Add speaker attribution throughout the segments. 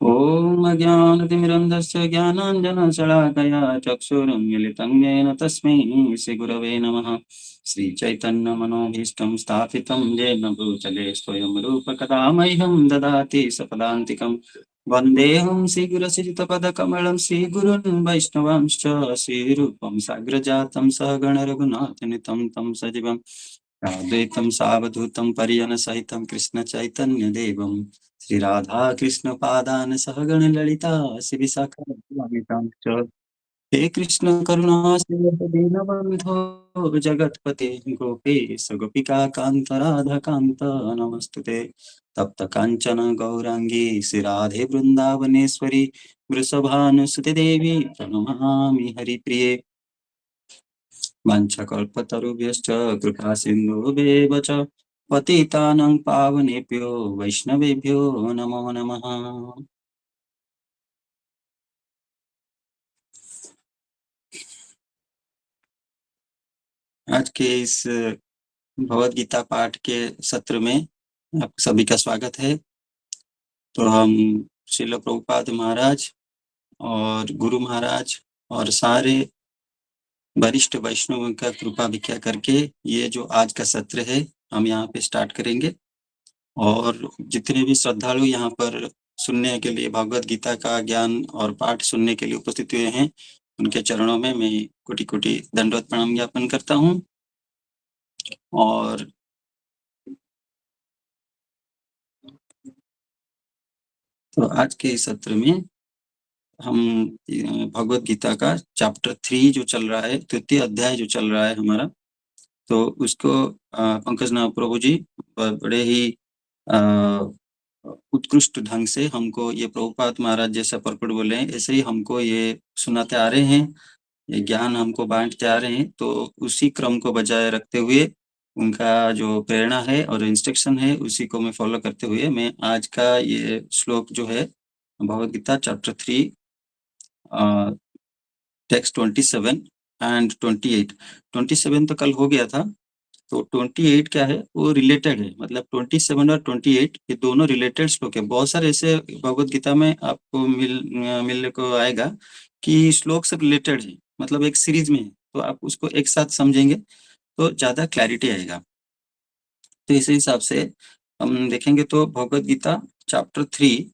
Speaker 1: ॐ अज्ञानतिमिरन्धस्य ज्ञानाञ्जनशलाकया चक्षुरुन्मिलितं येन तस्मै श्रीगुरवे नमः। श्रीचैतन्यमनोभीष्टं स्थापितं येन भूतले स्वयं रूपकदा मह्यं ददाति सपदान्तिकं। वन्देऽहं श्रीगुरसिरितपदकमलं श्रीगुरून् वैष्णवांश्च श्रीरूपं साग्रजातं सहगणरघुनाथनितं तं सजीवम् अद्वैतं सावधूतं परिजनसहितं कृष्णचैतन्यदेवं श्री राधा कृष्ण पादान सहगण ललिता श्री विशाखान्वितां च। हे कृष्ण करुणा सिंधु दीनबन्धो जगत्पते गोपेश गोपिका कान्त राधा कान्त नमस्तुते। तप्त काञ्चन गौरांगी श्री राधे वृंदावनेश्वरी वृषभानुसुते देवी प्रणमामि हरिप्रिये। वाञ्छकल्पतरुभ्यश्च कृपा सिन्धुभ्येव च पतितानां पावनेभ्यो वैष्णवेभ्यो नमो नमः। आज के इस भगवद गीता पाठ के सत्र में आप सभी का स्वागत है। तो हम श्रील प्रभुपाद महाराज और गुरु महाराज और सारे वरिष्ठ वैष्णवों का कृपा भिक्षा करके ये जो आज का सत्र है हम यहाँ पे स्टार्ट करेंगे। और जितने भी श्रद्धालु यहाँ पर सुनने के लिए भगवद गीता का ज्ञान और पाठ सुनने के लिए उपस्थित हुए हैं उनके चरणों में मैं कोटि कोटि दंडवत प्रणाम ज्ञापन करता हूँ। और तो आज के इस सत्र में हम भगवद गीता का चैप्टर 3 जो चल रहा है, तृतीय अध्याय जो चल रहा है हमारा, तो उसको पंकज नाथ प्रभु जी बड़े ही उत्कृष्ट ढंग से हमको ये प्रभुपाद महाराज जैसा परपट बोले हैं ऐसे ही हमको ये सुनाते आ रहे हैं, ये ज्ञान हमको बांटते आ रहे हैं। तो उसी क्रम को बजाय रखते हुए उनका जो प्रेरणा है और इंस्ट्रक्शन है उसी को मैं फॉलो करते हुए मैं आज का ये श्लोक जो है Bhagavad Gita chapter 3 text 27 and 28। 27 तो कल हो गया था, तो 28 क्या है वो रिलेटेड है, मतलब 27 और 28 ये दोनों रिलेटेड श्लोक है। बहुत सारे ऐसे भगवद गीता में आपको मिलने को आएगा कि श्लोक सब रिलेटेड है, मतलब एक सीरीज में है, तो आप उसको एक साथ समझेंगे तो ज्यादा क्लैरिटी आएगा। तो इस हिसाब से हम देखेंगे तो भगवद गीता चैप्टर 3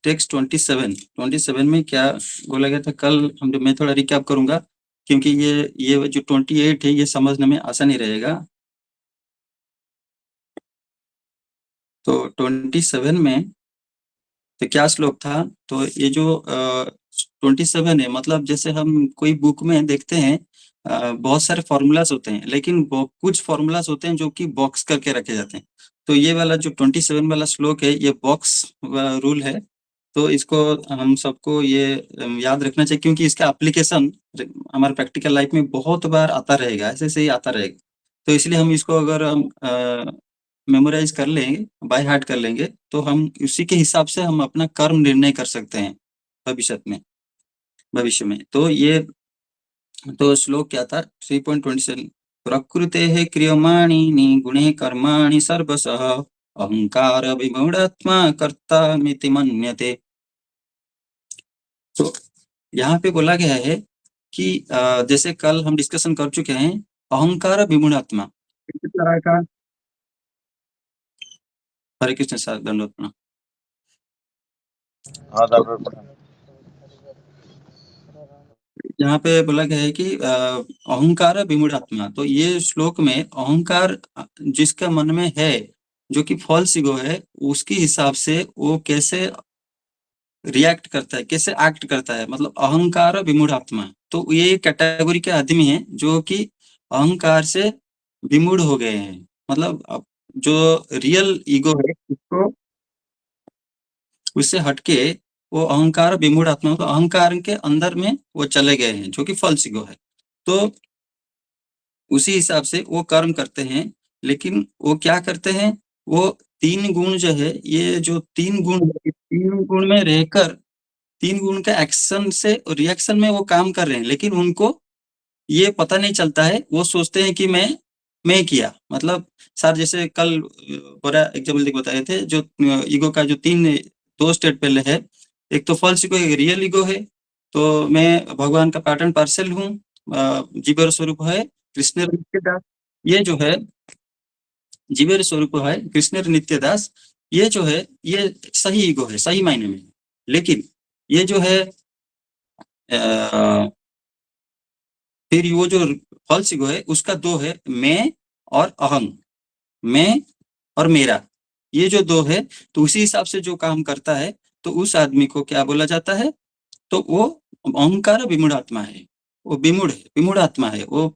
Speaker 1: टेक्स्ट 27 में क्या बोला गया था कल मैं थोड़ा रिकैप करूंगा क्योंकि ये जो 28 है ये समझने में आसान ही रहेगा। तो 27 में तो क्या श्लोक था, तो ये जो 27 है मतलब जैसे हम कोई बुक में देखते हैं बहुत सारे फॉर्मूलाज होते हैं लेकिन कुछ फॉर्मूलाज होते हैं जो कि बॉक्स करके रखे जाते हैं। तो ये वाला जो 27 वाला श्लोक है ये बॉक्स रूल है। तो इसको हम सबको ये याद रखना चाहिए क्योंकि इसका एप्लीकेशन हमारे प्रैक्टिकल लाइफ में बहुत बार आता रहेगा, ऐसे से ही आता रहेगा। तो इसलिए हम इसको अगर हम मेमोराइज कर लेंगे, बाय हार्ट कर लेंगे, तो हम उसी के हिसाब से हम अपना कर्म निर्णय कर सकते हैं भविष्य में। तो ये तो श्लोक क्या था 3.27, प्रकृतेः क्रियमाणानि गुणे कर्माणि सर्वशः अहंकार विमूढ़ात्मा कर्तामिति मन्यते। तो यहाँ पे बोला गया है कि जैसे कल हम डिस्कशन कर चुके हैं अहंकार विमूढ़ात्मा। हरे कृष्ण सर, दंडवत प्रणाम। यहाँ पे बोला गया है कि अहंकार विमूढ़ात्मा, तो ये श्लोक में अहंकार जिसका मन में है जो कि फॉल्स ईगो है उसके हिसाब से वो कैसे रिएक्ट करता है, कैसे एक्ट करता है, मतलब अहंकार विमूढ़ात्मा। तो ये कैटेगरी के आदमी हैं जो कि अहंकार से विमूढ़ हो गए हैं, मतलब जो रियल ईगो है उसको उससे हटके वो अहंकार विमूढ़ आत्मा, तो अहंकार के अंदर में वो चले गए हैं जो कि फॉल्स ईगो है। तो उसी हिसाब से वो कर्म करते हैं, लेकिन वो क्या करते हैं, वो तीन गुण जो है, ये जो तीन गुण है, तीन गुण में रहकर तीन गुण का एक्शन से रिएक्शन में वो काम कर रहे हैं, लेकिन उनको ये पता नहीं चलता है। वो सोचते हैं कि मैं किया, मतलब सर जैसे कल बड़ा एग्जाम्पल बताए थे, जो ईगो का जो तीन दो स्टेट पहले है, एक तो फॉल्स ईगो, एक रियल ईगो है। तो मैं भगवान का पार्ट एंड पार्सल हूँ, जीवेर स्वरूप है कृष्ण नित्यदास। ये जो है जीवेर स्वरूप है कृष्ण नित्यदास, ये जो है ये सही ईगो है, सही मायने में। लेकिन ये जो है फिर वो जो फॉल्स ईगो है उसका दो है, मैं और अहंग, मैं और मेरा, ये जो दो है। तो उसी हिसाब से जो काम करता है तो उस आदमी को क्या बोला जाता है, तो वो अहंकार विमूढ़ आत्मा है, वो विमूढ़ है, विमूढ़ आत्मा है वो,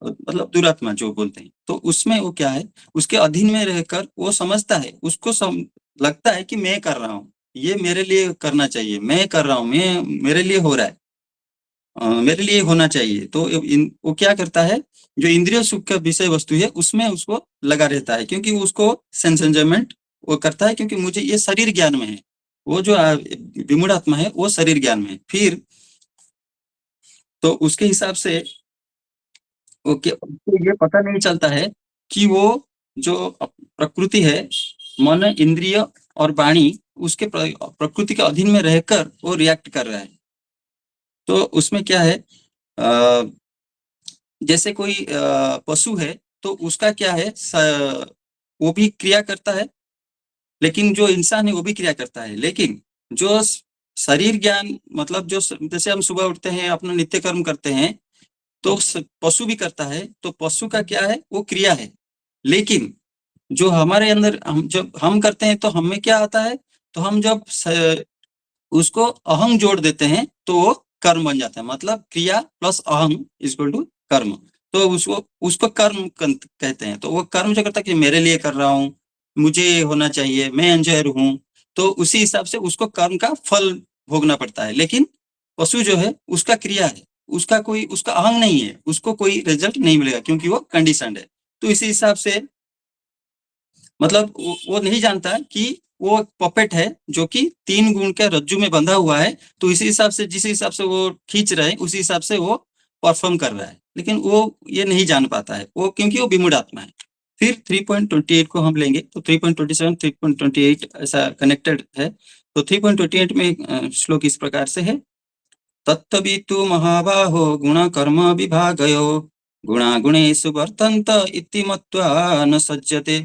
Speaker 1: मतलब दुरात्मा जो बोलते हैं। तो उसमें वो क्या है, उसके अधीन में रहकर वो समझता है, उसको लगता है कि मैं कर रहा हूँ, ये मेरे लिए करना चाहिए, मैं कर रहा हूँ, मैं मेरे लिए हो रहा है, मेरे लिए होना चाहिए। तो वो क्या करता है, जो इंद्रिय सुख का विषय वस्तु है उसमें उसको लगा रहता है, क्योंकि उसको सेंस एंजॉयमेंट वो करता है, क्योंकि मुझे ये शरीर ज्ञान में है। वो जो विमूढ़ आत्मा है वो शरीर ज्ञान में है। फिर तो उसके हिसाब से उसको ये पता नहीं चलता है कि वो जो प्रकृति है, मन इंद्रिय और वाणी, उसके प्रकृति के अधीन में रहकर वो रिएक्ट कर रहा है। तो उसमें क्या है, जैसे कोई पशु है तो उसका क्या है, वो भी क्रिया करता है, लेकिन जो इंसान है वो भी क्रिया करता है। लेकिन जो शरीर ज्ञान, मतलब जो जैसे हम सुबह उठते हैं अपना नित्य कर्म करते हैं, तो पशु भी करता है, तो पशु का क्या है, वो क्रिया है। लेकिन जो हमारे अंदर हम जब हम करते हैं तो हमें क्या आता है, तो हम जब उसको अहंग जोड़ देते हैं तो वो कर्म बन जाता है। मतलब क्रिया प्लस अहंग इक्वल टू कर्म। तो उसको उसको कर्म कहते हैं। तो वो कर्म जो करता है कि मेरे लिए कर रहा हूँ, मुझे होना चाहिए, मैं एंजॉयर हूँ, तो उसी हिसाब से उसको कर्म का फल भोगना पड़ता है। लेकिन पशु जो है उसका क्रिया है, उसका कोई उसका अहंग नहीं है, उसको कोई रिजल्ट नहीं मिलेगा क्योंकि वो कंडीशनड है। तो इसी हिसाब से मतलब वो नहीं जानता कि वो पपेट है जो कि 3 गुण के रज्जू में बंधा हुआ है, तो इसी हिसाब से जिस हिसाब से वो खींच रहे हैं उसी हिसाब से वो परफॉर्म कर रहा है। लेकिन वो ये नहीं जान पाता है वो, क्योंकि वो विमूढ़ आत्मा है। फिर 3.28 को हम लेंगे तो 3.27 3.28 ऐसा कनेक्टेड है। तो 3.28 में श्लोक इस प्रकार से है, तत्त्ववितु महाबाहो गुण कर्म विभागयो गुणा गुणेषु वर्तन्त इति मत्वा न सज्जते।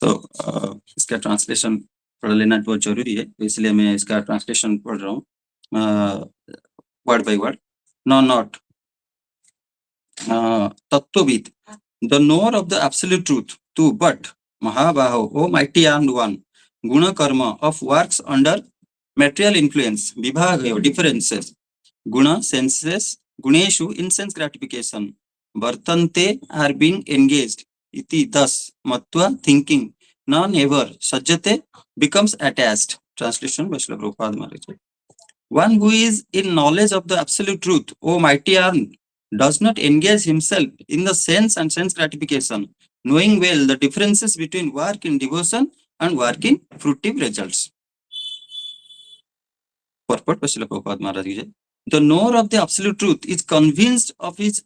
Speaker 1: तो इसका ट्रांसलेशन पढ़ लेना बहुत जरूरी है, तो इसलिए मैं इसका ट्रांसलेशन पढ़ रहा हूँ word by word. No not तत्वविद, the knower of the absolute truth, to but महाबाहो ओ माइटी आर्म्ड वन, गुण कर्म of works under material influence, vibhaga differences, guna senses, guneshu in sense gratification, vartante are being engaged, iti thus matva thinking none ever sajjate becomes attached. Translation by Srila Prabhupada Maharaj. One who is in knowledge of the absolute truth, O mighty arm, does not engage himself in the sense and sense gratification, knowing well the differences between work in devotion and work in fruitive results. Purport by Srila Prabhupada Maharaj. The knower of the absolute truth is convinced of his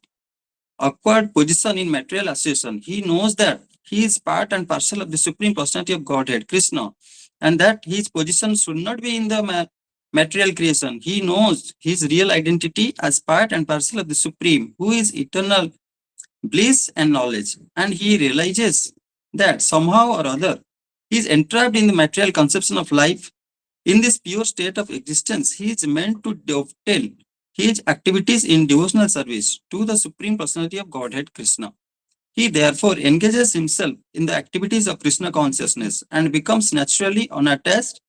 Speaker 1: awkward position in material association. He knows that he is part and parcel of the Supreme Personality of Godhead, Krishna, and that his position should not be in the material creation. He knows his real identity as part and parcel of the Supreme, who is eternal bliss and knowledge, and he realizes that somehow or other he is entrapped in the material conception of life. In this pure state of existence, he is meant to dovetail his activities in devotional service to the Supreme Personality of Godhead, Krishna. He therefore engages himself in the activities of Krishna consciousness and becomes naturally unattached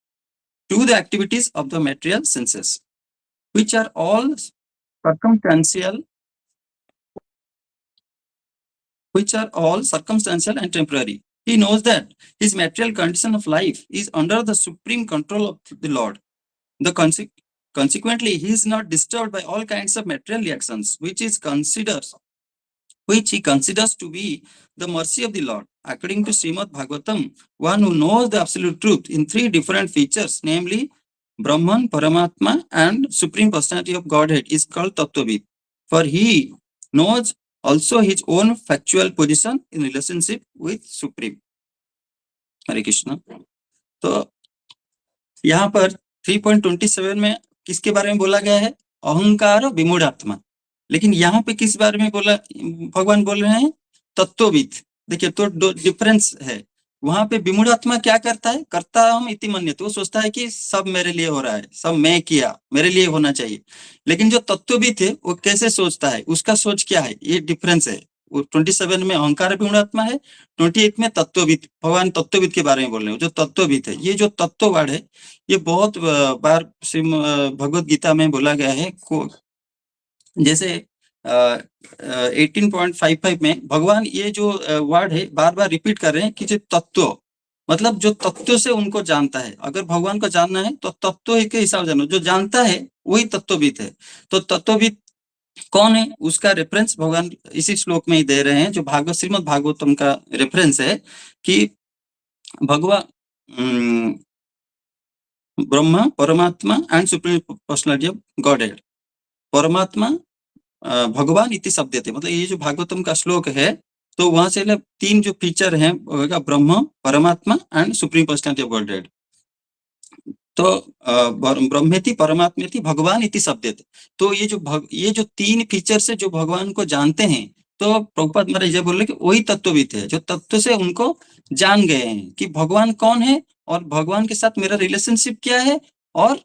Speaker 1: to the activities of the material senses, which are all circumstantial and temporary. He knows that his material condition of life is under the supreme control of the Lord. Consequently, he is not disturbed by all kinds of material reactions, which he considers to be the mercy of the Lord. According to Srimad Bhagavatam, one who knows the absolute truth in 3 different features, namely Brahman, Paramatma, and Supreme Personality of Godhead, is called Tattvavid. For he knows also his own factual position in relationship with Supreme. हरे कृष्ण। तो यहाँ पर 3.27 में किसके बारे में बोला गया है? अहंकार विमूढ़ात्मा। लेकिन यहाँ पे किस बारे में बोला, भगवान बोल रहे हैं? तत्वविद। देखिए तो डिफरेंस है। वहां पे विमूढ़ात्मा क्या करता है? कर्ता हम इति मन्यते, वो सोचता है कि सब मेरे लिए हो रहा है, सब मैं किया, मेरे लिए होना चाहिए। लेकिन जो तत्वविद है वो कैसे सोचता है, उसका सोच क्या है, ये डिफरेंस है। वो 27 में अहंकार विमूढ़ात्मा है, 28 में तत्वविद, भगवान तत्वविद के बारे में बोल रहे हैं। जो तत्वविद है, ये जो तत्ववाद है, ये बहुत बार भगवत गीता में बोला गया है। जैसे 18.55 में भगवान ये जो वर्ड है बार बार रिपीट कर रहे हैं कि जो तत्व, मतलब जो तत्व से उनको जानता है। अगर भगवान को जानना है तो तत्व के हिसाब से जानो, जो जानता है वही तत्वविद है। तो तत्वविद कौन है, उसका रेफरेंस भगवान इसी श्लोक में ही दे रहे हैं, जो श्रीमद् भागवतम का रेफरेंस है कि भगवान ब्रह्मा परमात्मा and supreme personality of godhead. परमात्मा भगवान इति शब्दते, मतलब ये जो भागवतम का श्लोक है, तो वहां से तीन जो फीचर हैं होगा, ब्रह्म, परमात्मा and supreme personality of godhead. तो ब्रह्मेति परमात्मेति भगवान इति शब्दते। तो ये जो तीन फीचर से जो भगवान को जानते हैं, तो प्रभुपाद महाराज ये बोल रहे कि वही तत्वविद है, जो तत्व से उनको जान गए हैं कि भगवान कौन है और भगवान के साथ मेरा रिलेशनशिप क्या है और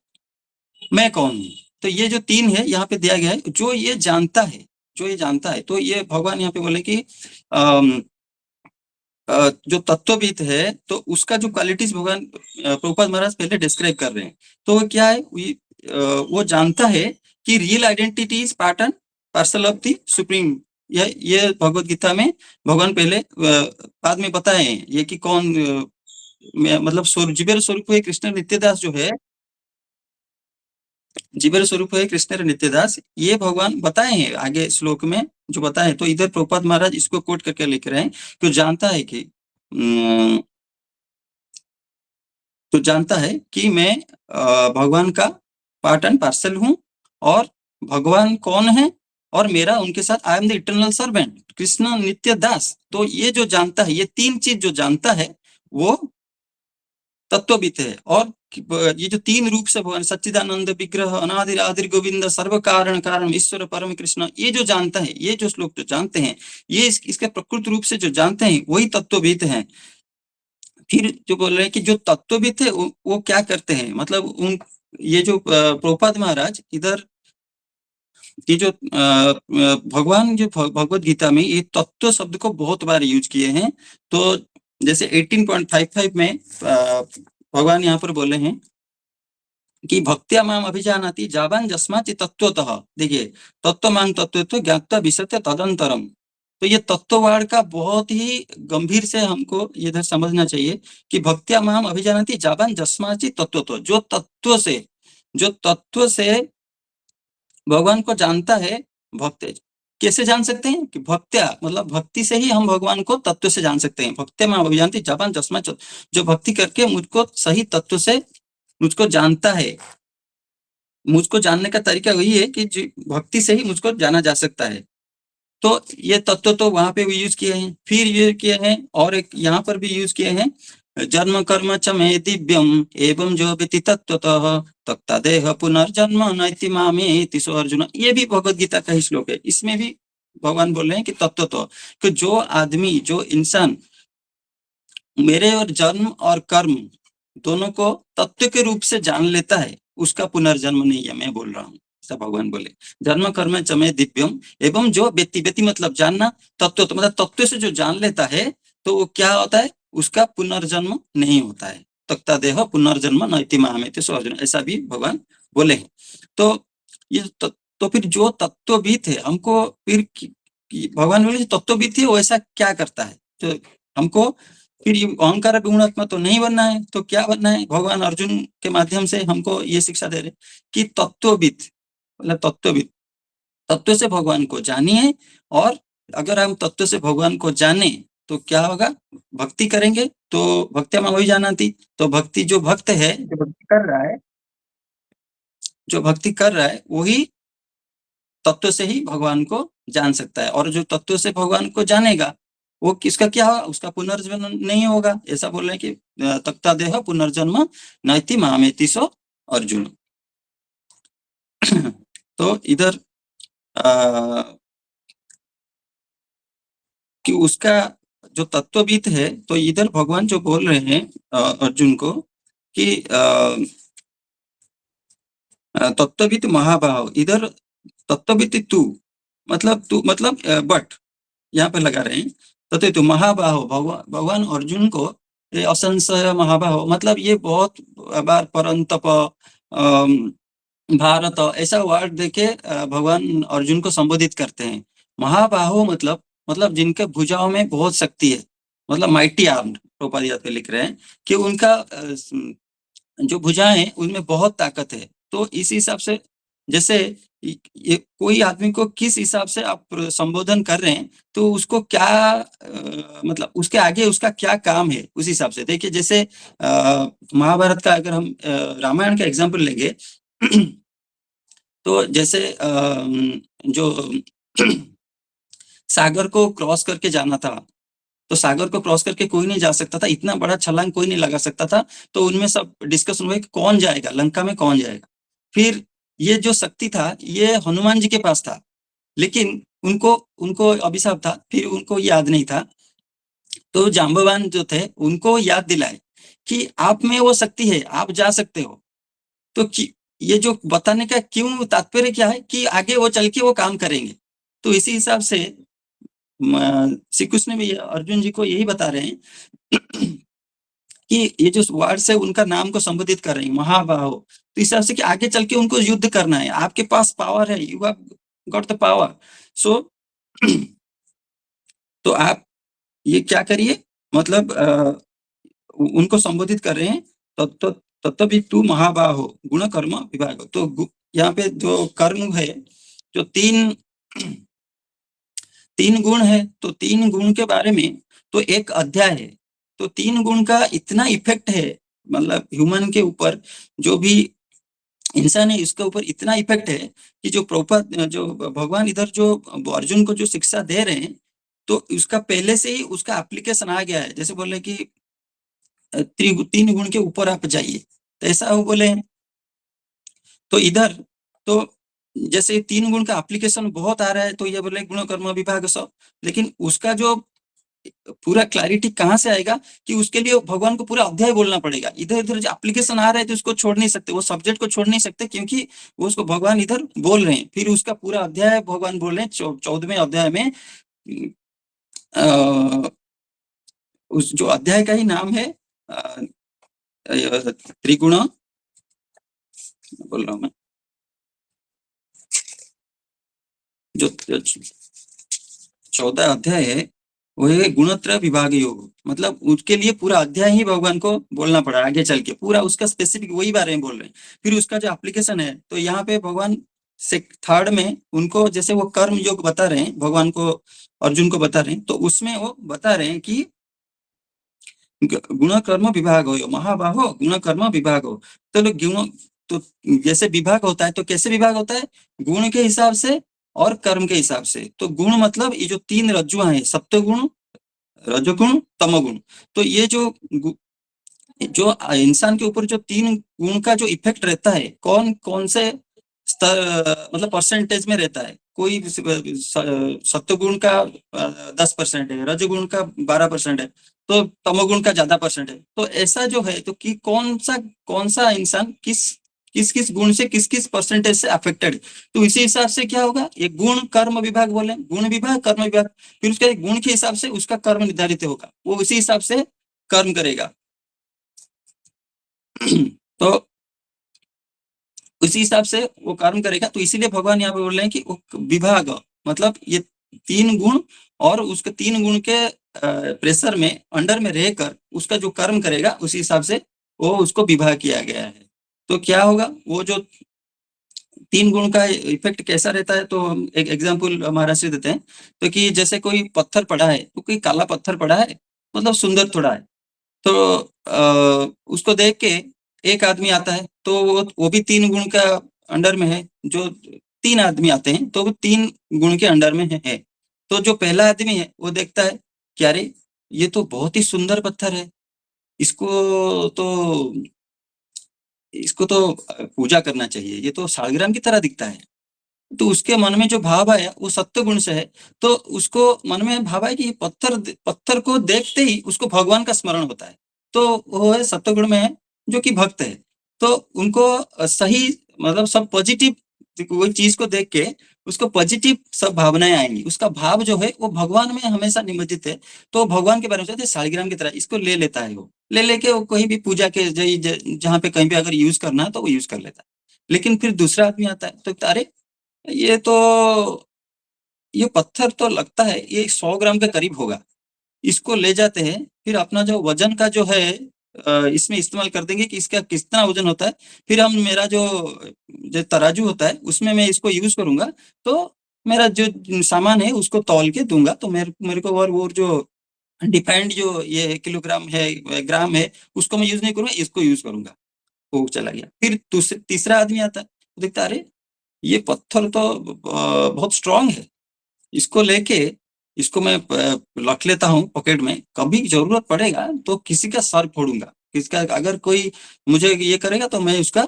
Speaker 1: मैं कौन हूँ। तो ये जो तीन है यहाँ पे दिया गया है, जो ये जानता है, जो ये जानता है। तो ये भगवान यहाँ पे बोले कि जो तत्वविद है, तो उसका जो क्वालिटीज भगवान प्रभुपाद महाराज पहले डिस्क्राइब कर रहे हैं। तो वो क्या है, वो जानता है कि real identity is part and parcel of the supreme. ये भगवत गीता में भगवान पहले बाद में बताए हैं ये कि कौन मतलब जीवेर स्वरूप है कृष्ण नित्यदास जो है, जीवेर स्वरूप है कृष्ण नित्यदास, ये भगवान बताए हैं आगे श्लोक में जो बताए। तो इधर प्रभुपाद महाराज इसको कोट करके लिख रहे हैं कि जानता है कि तो जानता है कि मैं भगवान का पार्ट एंड पार्सल हूँ, और भगवान कौन है और मेरा उनके साथ I am the eternal servant Krishna नित्य दास। तो ये जो जानता है, ये तीन चीज जो जानता है वो तत्वविद है। और ये जो तीन रूप से भगवान सच्चिदानंद विग्रह अनादिर आदिर गोविंद सर्व कारण कारण ईश्वर परम कृष्ण, ये जो जानता है, ये जो श्लोक जो जानते हैं, ये इसके प्रकृत रूप से जो जानते हैं वही तत्वविद हैं। फिर जो बोल रहे हैं कि जो तत्वविद थे वो क्या करते हैं, मतलब उन ये जो प्रभुपाद महाराज इधर ये जो भगवान जो भगवत गीता में ये तत्व शब्द को बहुत बार यूज किए हैं। तो जैसे 18.55 में भगवान यहाँ पर बोले हैं कि भक्त्या माम अभिजानाति जावान जस्माति तत्वतः। देखिए तत्व मांग तत्व ज्ञात्वा विशत्य तदंतरम। तो ये तत्ववाद का बहुत ही गंभीर से हमको इधर समझना चाहिए कि भक्त्या माम अभिजानाति जावान जस्माति तत्वतः, जो तत्व से भगवान को जानता है, भक्त कैसे जान सकते हैं कि भक्त्या मतलब भक्ति से ही हम भगवान को तत्व से जान सकते हैं। भक्त्या माम अभिजानाति जावान जस्माति, जो भक्ति करके मुझको सही तत्व से मुझको जानता है। मुझको जानने का तरीका वही है कि भक्ति से ही मुझको जाना जा सकता है। तो ये तत्व तो वहां पे भी यूज किए हैं, फिर ये किए हैं और एक यहाँ पर भी यूज किए हैं, जन्म कर्म च मे दिव्यम एवं जो व्यति तत्वतः तक्ता देह पुनर्जन्म नैति मामेति सो अर्जुन। ये भी भगवत गीता का ही श्लोक है। इसमें भी भगवान बोल रहे हैं कि तत्व तो कि जो आदमी, जो इंसान मेरे और जन्म और कर्म दोनों को तत्व के रूप से जान लेता है, उसका पुनर्जन्म नहीं है, मैं बोल रहा हूँ, ऐसा भगवान बोले। जन्म कर्म चमे दिव्यम एवं जो व्यक्ति, व्यक्ति मतलब जानना, तत्व तो मतलब तत्व से जो जान लेता है तो वो क्या होता है, उसका पुनर्जन्म नहीं होता है। तक्ता देह पुनर्जन्म नैति मामेति सो अर्जुन, ऐसा भी भगवान बोले हैं। तो ये तो फिर जो तत्वविद है हमको फिर भगवान बोले तत्वविद है वो ऐसा क्या करता है, तो हमको फिर ये अहंकार गुणात्मा तो नहीं बनना है, तो क्या बनना है, भगवान अर्जुन के माध्यम से हमको ये शिक्षा दे रहे कि तत्वविद मतलब तत्वविद, तत्व से भगवान को जानिए। और अगर हम तत्व से भगवान को जाने तो क्या होगा, भक्ति करेंगे तो भक्ति में वही जाना थी। तो भक्ति जो भक्त है, जो भक्ति कर रहा है, जो भक्ति कर रहा है वही तत्व से ही भगवान को जान सकता है। और जो तत्व से भगवान को जानेगा वो किसका क्या होगा, उसका पुनर्जन्म नहीं होगा। ऐसा बोल रहे हैं कि तक्ता देह पुनर्जन्म नैति मामेति सो अर्जुन। तो इधर कि उसका जो तत्वविद है, तो इधर भगवान जो बोल रहे हैं अर्जुन को कि तत्वविद महाभाव, इधर तत्वविद तू मतलब बट यहाँ पे लगा रहे हैं तत्व महाबाहो, भगवान अर्जुन को ये असंशय महाबाहो मतलब ये बहुत बार परंतप भारत ऐसा वर्ड देके भगवान अर्जुन को संबोधित करते हैं। महाबाहो मतलब जिनके भुजाओं में बहुत शक्ति है, मतलब माइटी आर्म्ड, प्रोपादिया पे लिख रहे हैं कि उनका जो भुजाएं हैं उनमें बहुत ताकत है। तो इस हिसाब से जैसे ये कोई आदमी को किस हिसाब से आप संबोधन कर रहे हैं, तो उसको क्या मतलब उसके आगे उसका क्या काम है, उस हिसाब से देखिए। जैसे महाभारत का अगर हम रामायण का एग्जाम्पल लेंगे तो जैसे जो सागर को क्रॉस करके जाना था, तो सागर को क्रॉस करके कोई नहीं जा सकता था, इतना बड़ा छलांग कोई नहीं लगा सकता था। तो उनमें सब डिस्कशन हुआ कि कौन जाएगा लंका में, कौन जाएगा। फिर ये जो शक्ति था ये हनुमान जी के पास था, लेकिन उनको उनको अभिशाप था, फिर उनको याद नहीं था। तो जाम्बवान जो थे उनको याद दिलाए कि आप में वो शक्ति है, आप जा सकते हो। तो ये जो बताने का क्यों तात्पर्य क्या है कि आगे वो चल के वो काम करेंगे। तो इसी हिसाब से श्री कृष्ण भी अर्जुन जी को यही बता रहे हैं कि ये जो वर्ड्स है उनका नाम को संबोधित कर रहे हैं महाबाहो। तो इस हिसाब से कि आगे चल के उनको युद्ध करना है, आपके पास पावर है, you have got the power. So तो आप ये क्या करिए, मतलब उनको संबोधित कर रहे हैं तत्व तू महाबाहो गुण कर्म विभाग। तो यहाँ पे जो कर्म है, जो तीन गुण है, तो तीन गुण के बारे में तो एक अध्याय है। तो तीन गुण का इतना इफेक्ट है, मतलब ह्यूमन के ऊपर, जो भी इंसान है इसके ऊपर इतना इफेक्ट है कि जो भगवान इधर जो अर्जुन को जो शिक्षा दे रहे हैं, तो उसका पहले से ही उसका एप्लीकेशन आ गया है। जैसे बोले कि तीन गुण के ऊपर आप जाइए, तो ऐसा वो बोले हैं। तो इधर तो जैसे तीन गुण का एप्लीकेशन बहुत आ रहा है, तो ये बोले गुण कर्म विभाग सब, लेकिन उसका जो पूरा क्लैरिटी कहाँ से आएगा कि उसके लिए भगवान को पूरा अध्याय बोलना पड़ेगा। इधर इधर जो एप्लीकेशन आ रहा है तो उसको छोड़ नहीं सकते, वो सब्जेक्ट को छोड़ नहीं सकते, क्योंकि वो उसको भगवान इधर बोल रहे हैं। फिर उसका पूरा अध्याय भगवान बोल रहे हैं 14वें अध्याय में। उस जो अध्याय का ही नाम है त्रिगुण, बोल रहा हूं मैं, जो 14 अध्याय है वो है गुणत्रय विभाग योग। मतलब उसके लिए पूरा अध्याय ही भगवान को बोलना पड़ा, आगे चल के पूरा उसका स्पेसिफिक वही बारे में बोल रहे हैं। फिर उसका जो एप्लीकेशन है, तो यहाँ पे भगवान से थर्ड में उनको जैसे वो कर्म योग बता रहे हैं, भगवान को अर्जुन को बता रहे हैं, तो उसमें वो बता रहे हैं कि गुण कर्म विभाग हो महाबाहो, गुण कर्म विभाग हो। तो गुण, तो जैसे विभाग होता है तो कैसे विभाग होता है, गुण के हिसाब से और कर्म के हिसाब से। तो गुण मतलब ये जो तीन रज्जुआ है, सत्वगुण, रजोगुण, तमोगुण। तो ये जो इंसान के ऊपर जो तीन गुण का जो इफेक्ट रहता है, कौन कौन से स्तर मतलब परसेंटेज में रहता है। कोई सत्वगुण का 10% है, रजोगुण का 12% है, तो तमोगुण का ज्यादा परसेंट है। तो ऐसा जो है, तो कि कौन सा इंसान किस किस किस गुण से किस किस परसेंटेज से अफेक्टेड। तो इसी हिसाब से क्या होगा, ये गुण कर्म विभाग बोले, गुण विभाग कर्म विभाग। फिर उसका गुण के हिसाब से उसका कर्म निर्धारित होगा, वो उसी हिसाब से कर्म करेगा। तो उसी हिसाब से वो कर्म करेगा। तो इसीलिए भगवान यहाँ पे बोल रहे हैं कि वो विभाग मतलब ये तीन गुण और उसके तीन गुण के प्रेशर में अंडर में रहकर उसका जो कर्म करेगा, उसी हिसाब से वो उसको विभाग किया गया है। तो क्या होगा, वो जो तीन गुण का इफेक्ट कैसा रहता है, तो हम एक एग्जांपल हमारा से देते हैं। तो कि जैसे कोई पत्थर पड़ा है, तो कोई काला पत्थर पड़ा है, मतलब सुंदर थोड़ा है, तो उसको देख के एक आदमी आता है, तो वो भी तीन गुण का अंडर में है। जो तीन आदमी आते हैं तो वो तीन गुण के अंडर में है। तो जो पहला आदमी है वो देखता है कि अरे ये तो बहुत ही सुंदर पत्थर है, इसको तो इसको तो पूजा करना चाहिए, ये तो शालग्राम की तरह दिखता है। तो उसके मन में जो भाव आया वो सत्व गुण से है। तो उसको मन में भाव आया कि ये पत्थर को देखते ही उसको भगवान का स्मरण होता है। तो वो है सत्व गुण में है, जो कि भक्त है। तो उनको सही मतलब सब पॉजिटिव कोई चीज को देख के उसको पॉजिटिव सब भावनाएं आएंगी। उसका भाव जो है वो भगवान में हमेशा निमज्जित है। तो भगवान के बारे में सोचते शालिग्राम की तरह इसको ले लेता है। वो ले लेके वो कहीं भी पूजा के जहाँ पे कहीं भी अगर यूज करना है तो वो यूज कर लेता है। लेकिन फिर दूसरा आदमी आता है तो अरे ये तो ये पत्थर तो लगता है ये 100 ग्राम के करीब होगा। इसको ले जाते हैं, फिर अपना जो वजन का जो है इसमें इस्तेमाल कर देंगे कि इसका कितना वजन होता है। फिर हम मेरा जो तराजू होता है उसमें मैं इसको यूज करूंगा। तो मेरा जो सामान है उसको तौल के दूंगा। तो मेरे मेरे को और वो जो डिफाइंड जो ये किलोग्राम है ग्राम है उसको मैं यूज नहीं करूंगा, इसको यूज करूंगा। वो चला गया। फिर तीसरा आदमी आता है, देखता है, अरे ये पत्थर तो बहुत स्ट्रांग है। इसको लेके इसको मैं रख लेता हूँ पॉकेट में, कभी जरूरत पड़ेगा तो किसी का सर फोड़ूंगा। किसका अगर कोई मुझे ये करेगा तो मैं उसका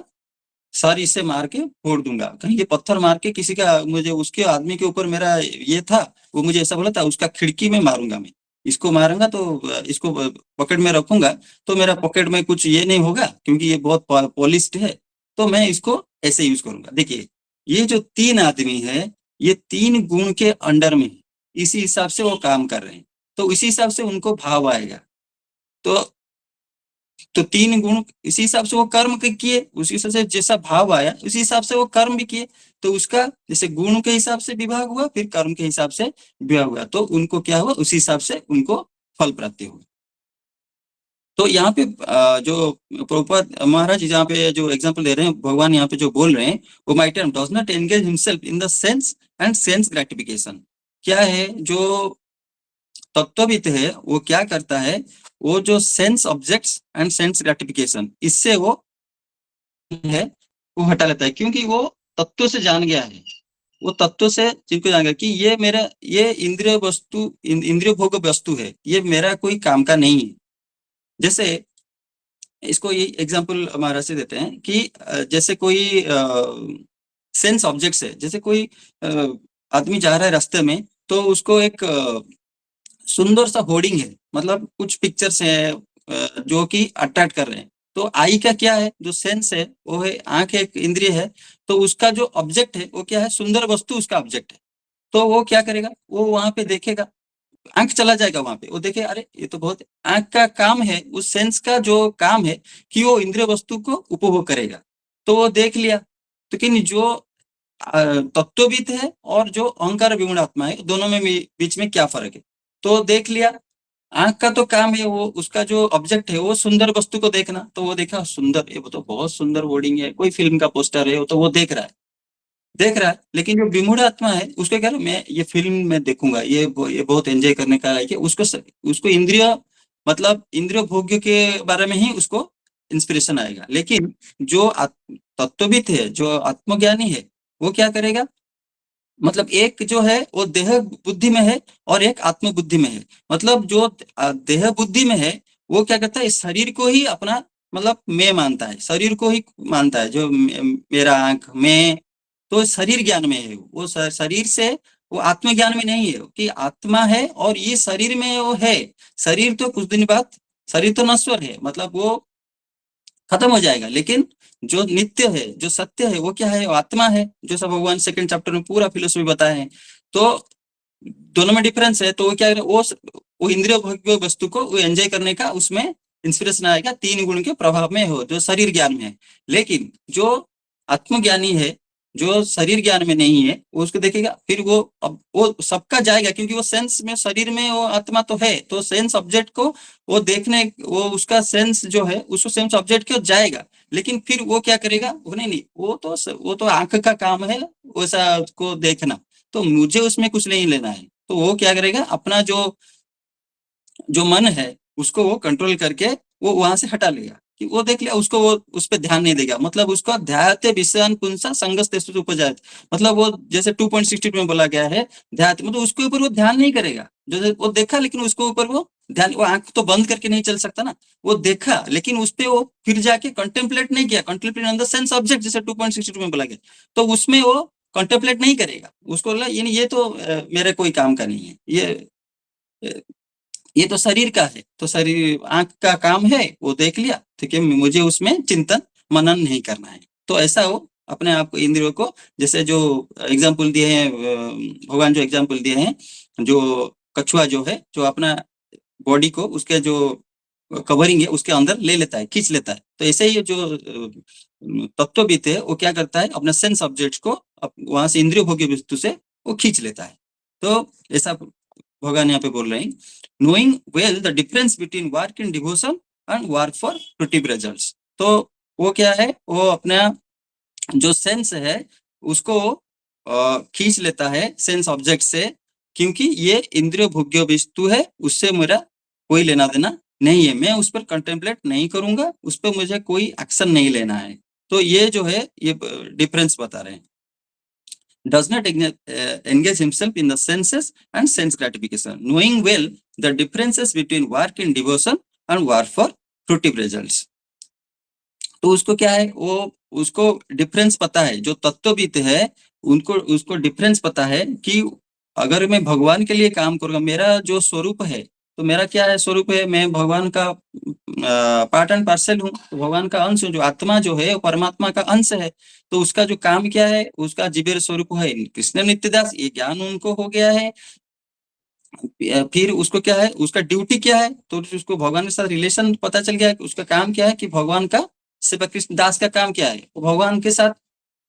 Speaker 1: सर इससे मार के फोड़ दूंगा। कहीं ये पत्थर मार के किसी का मुझे उसके आदमी के ऊपर मेरा ये था, वो मुझे ऐसा बोला था, उसका खिड़की में मारूंगा मैं। इसको मारूंगा तो इसको पॉकेट में रखूंगा तो मेरा पॉकेट में कुछ ये नहीं होगा क्योंकि ये बहुत पॉलिश्ड है। तो मैं इसको ऐसे यूज करूंगा। देखिए ये जो तीन आदमी है ये तीन गुण के अंडर में है। इसी हिसाब से वो काम कर रहे हैं। तो इसी हिसाब से उनको भाव आएगा। तो तीन गुण इसी हिसाब से वो कर्म किए, उसी हिसाब से जैसा भाव आया उसी हिसाब से वो कर्म भी किए। तो उसका जैसे गुण के हिसाब से विभाग हुआ, फिर कर्म के हिसाब से विभाग हुआ, तो उनको क्या हुआ उसी हिसाब से उनको फल प्राप्ति हुई। तो यहाँ पे जो प्रभुपाद महाराज जहाँ पे जो एग्जाम्पल दे रहे हैं, भगवान यहाँ पे जो बोल रहे हैं, वो my term does not engage himself in the sense and sense gratification. क्या है जो तत्वविद है वो क्या करता है, वो जो sense objects and sense gratification इससे वो है वो हटा लेता है। क्योंकि वो तत्व से जान गया है। वो तत्व से जिनको जान गया कि ये मेरा ये इंद्रिय वस्तु इंद्रिय भोग वस्तु है, ये मेरा कोई काम का नहीं है। जैसे इसको ये एग्जांपल हमारा से देते हैं कि जैसे कोई सेंस ऑब्जेक्ट्स है, जैसे कोई आदमी जा रहा है रास्ते में, तो उसको एक सुंदर सा होर्डिंग है, मतलब कुछ पिक्चर्स हैं जो कि अट्रैक्ट कर रहे हैं। तो आई का क्या है, जो सेंस है वो है आंख, एक इंद्रिय है। तो उसका जो ऑब्जेक्ट है वो क्या है, सुंदर वस्तु उसका ऑब्जेक्ट है। तो वो क्या करेगा, वो वहां पे देखेगा, आंख चला जाएगा वहां पे, वो देखे अरे ये तो बहुत, आंख का काम है, उस सेंस का जो काम है कि वो इंद्रिय वस्तु को उपभोग करेगा। तो वो देख लिया। लेकिन जो तत्वविद है और जो अहंकार विमूढ़ आत्मा है, दोनों में बीच में क्या फर्क है, तो देख लिया। आंख का तो काम है, वो उसका जो ऑब्जेक्ट है वो सुंदर वस्तु को देखना, तो वो देखा सुंदर, ये वो तो बहुत सुंदर वर्डिंग है, कोई फिल्म का पोस्टर है, वो तो वो देख रहा है। लेकिन जो विमूढ़ आत्मा है उसको क्या है, मैं ये फिल्म में देखूंगा, ये बहुत एंजॉय करने का है कि उसको इंद्रिय मतलब इंद्रिय भोग्य के बारे में ही उसको इंस्पिरेशन आएगा। लेकिन जो तत्वविद है, जो आत्मज्ञानी है, वो क्या करेगा, मतलब एक जो है वो देह बुद्धि में है और एक आत्म बुद्धि में है। मतलब जो देह बुद्धि में है वो क्या करता है, शरीर को ही अपना मतलब मैं मानता है, शरीर को ही मानता है, जो मेरा आंख मैं, तो शरीर ज्ञान में है वो, शरीर से वो आत्मज्ञान में नहीं है कि आत्मा है और ये शरीर में वो है। शरीर तो कुछ दिन बाद, शरीर तो नश्वर है, मतलब वो खत्म हो जाएगा। लेकिन जो नित्य है, जो सत्य है, वो क्या है, वो आत्मा है, जो सब भगवान सेकंड चैप्टर में पूरा फिलोसफी बताए हैं। तो दोनों में डिफरेंस है। तो वो क्या वो इंद्रिय भोग्य वस्तु को वो एंजॉय करने का उसमें इंस्पिरेशन आएगा, तीन गुण के प्रभाव में हो जो शरीर ज्ञान में है। लेकिन जो आत्मज्ञानी है, जो शरीर ज्ञान में नहीं है, वो उसको देखेगा, फिर वो अब वो सबका जाएगा क्योंकि वो सेंस में, शरीर में वो आत्मा तो है, तो सेंस ऑब्जेक्ट को वो देखने, वो उसका सेंस जो है उसको सेंस ऑब्जेक्ट के जाएगा। लेकिन फिर वो क्या करेगा, वो नहीं, वो तो आंख का काम है वैसा उसको देखना, तो मुझे उसमें कुछ नहीं लेना है। तो वो क्या करेगा, अपना जो जो मन है उसको वो कंट्रोल करके वो वहां से हटा लेगा। कि वो देख लिया, उसको वो उस पर ध्यान नहीं देगा, मतलब उसका ध्याते विषयान पुंसा संगस्तेषु उपजायत, मतलब वो जैसे 2.62 में बोला गया है ध्यात, मतलब उसके ऊपर वो ध्यान नहीं करेगा। जो वो देखा लेकिन उसके ऊपर वो ध्यान, वो आंख तो बंद करके नहीं चल सकता ना, वो देखा लेकिन उस पे वो फिर जाके कंटेम्पलेट नहीं किया, contemplate in the sense object जैसे 2.62 में बोला गया, तो उसमें वो कंटेम्पलेट नहीं करेगा, उसको बोला ये तो मेरे कोई काम का नहीं है, ये तो शरीर का है, तो शरीर आंख का काम है, वो देख लिया, ठीक है, मुझे उसमें चिंतन मनन नहीं करना है। तो ऐसा वो अपने आप को, इंद्रियों को, जैसे जो एग्जाम्पल दिए हैं भगवान, जो एग्जाम्पल दिए हैं, जो कछुआ जो है, जो अपना बॉडी को उसके जो कवरिंग है उसके अंदर ले लेता है, खींच लेता है, तो ऐसे ही जो तत्वविद है वो क्या करता है, अपना सेंस ऑब्जेक्ट को वहां से इंद्रिय भोग्य वस्तु से वो खींच लेता है। तो ऐसा भगवान यहाँ पे बोल रहे हैं, knowing well the difference between work in devotion and work for fruitive results. तो वो क्या है, वो अपना जो सेंस है उसको खींच लेता है सेंस ऑब्जेक्ट से, क्योंकि ये इंद्रिय भोग्य वस्तु है, उससे मेरा कोई लेना देना नहीं है, मैं उस पर कंटेम्पलेट नहीं करूंगा, उस पर मुझे कोई एक्शन नहीं लेना है। तो ये जो है ये डिफरेंस बता रहे हैं। Does not engage himself in the senses and sense gratification, knowing well the differences between work in devotion and work for fruitive results। तो उसको क्या है, वो उसको डिफरेंस पता है, जो तत्वविद है उनको उसको डिफरेंस पता है कि अगर मैं भगवान के लिए काम करूंगा, मेरा जो स्वरूप है, तो मेरा क्या है स्वरूप है, मैं भगवान का पार्ट एंड पार्सल हूँ, तो भगवान का अंश हूँ, जो आत्मा जो है वो परमात्मा का अंश है, तो उसका जो काम क्या है, उसका जीवेर स्वरूप है कृष्ण नित्यदास, ये ज्ञान उनको हो गया है। फिर उसको क्या है, उसका ड्यूटी क्या है, तो उसको भगवान के साथ रिलेशन पता चल गया, उसका काम क्या है कि भगवान का सेवा, कृष्ण दास का काम क्या है, वो भगवान के साथ